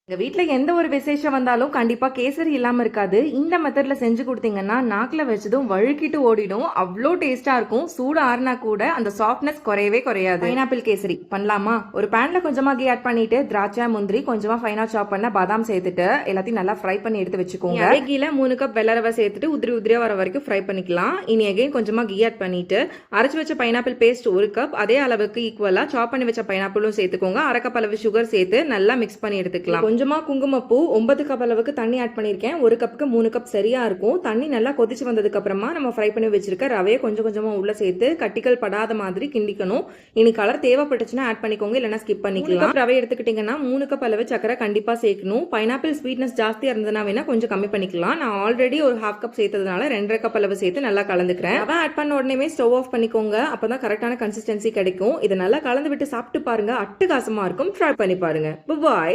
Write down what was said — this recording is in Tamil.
எங்க வீட்ல எந்த ஒரு விசேஷம் வந்தாலும் கண்டிப்பா கேசரி இல்லாம இருக்காது. இந்த மெத்தட்ல செஞ்சு கொடுத்தீங்கன்னா நாக்குல வச்சதும் வழுக்கிட்டு ஓடிடும். அவ்வளோ டேஸ்டா இருக்கும். சூடு ஆறுனா கூட அந்த சாஃப்ட்னஸ் குறையவே குறையாது. பைனாப்பிள் கேசரி பண்ணலாமா? ஒரு பேன்ல கொஞ்சமா கீ ஆட் பண்ணிட்டு திராட்சை முந்திரி கொஞ்சமா ஃபைனா சாப் பண்ண பாதாம் சேர்த்துட்டு எல்லாத்தையும் நல்லா ஃப்ரை பண்ணி எடுத்து வச்சுக்கோங்க. அதே கீழ 3 கப் வெள்ளை ரவை சேர்த்துட்டு உதிரி உதிரியா வர வரைக்கும் ஃப்ரை பண்ணிக்கலாம். இனி அகைன் கொஞ்சமா கீ ஆட் பண்ணிட்டு அரைச்சு வச்ச பைனாப்பிள் பேஸ்ட் 1 கப் அதே அளவுக்கு ஈக்குவலா சாப் பண்ணி வச்ச பைனாப்பிளும் சேர்த்துக்கோங்க. அரை கப் அளவு சுகர் சேர்த்து நல்லா மிக்ஸ் பண்ணி எடுத்துக்கலாம். கொஞ்சமா குங்குமப்பூ 9 கப் அளவுக்கு தண்ணி ஆட் பண்ணியிருக்கேன். 1 கப்புக்கு 3 கப் சரியா இருக்கும். தண்ணி நல்லா கொதிச்சு வந்ததுக்கு அப்புறமா நம்ம ஃப்ரை பண்ணி வச்சிருக்க ரவையை கொஞ்சம் கொஞ்சமா உள்ள சேர்த்து கட்டிகள் படாத மாதிரி கிண்டிக்கணும். இனி கலர் தேவைப்பட்டுச்சுன்னா ஆட் பண்ணிக்கோங்க, இல்லைன்னா ஸ்கிப் பண்ணிக்கலாம். ரவை எடுத்துக்கிட்டீங்கன்னா 3 கப் அளவு சக்கரை கண்டிப்பா சேர்க்கணும். பைனாப்பிள் ஸ்வீட்னஸ் ஜாஸ்தியா இருந்ததுன்னா வேணா கொஞ்சம் கம்மி பண்ணிக்கலாம். நான் ஆல்ரெடி ஒரு ஹாஃப் கப் சேர்த்ததுனால 2.5 கப் அளவு சேர்த்து நல்லா கலந்துக்கிறேன். ரவை ஆட் பண்ண உடனே ஸ்டவ் ஆஃப் பண்ணிக்கோங்க. அப்பதான் கரெக்டான கன்சிஸ்டன்சி கிடைக்கும். இதை நல்லா கலந்து விட்டு சாப்பிட்டு பாருங்க. அட்டகாசமா இருக்கும். ட்ரை பண்ணி பாருங்க. பாய்.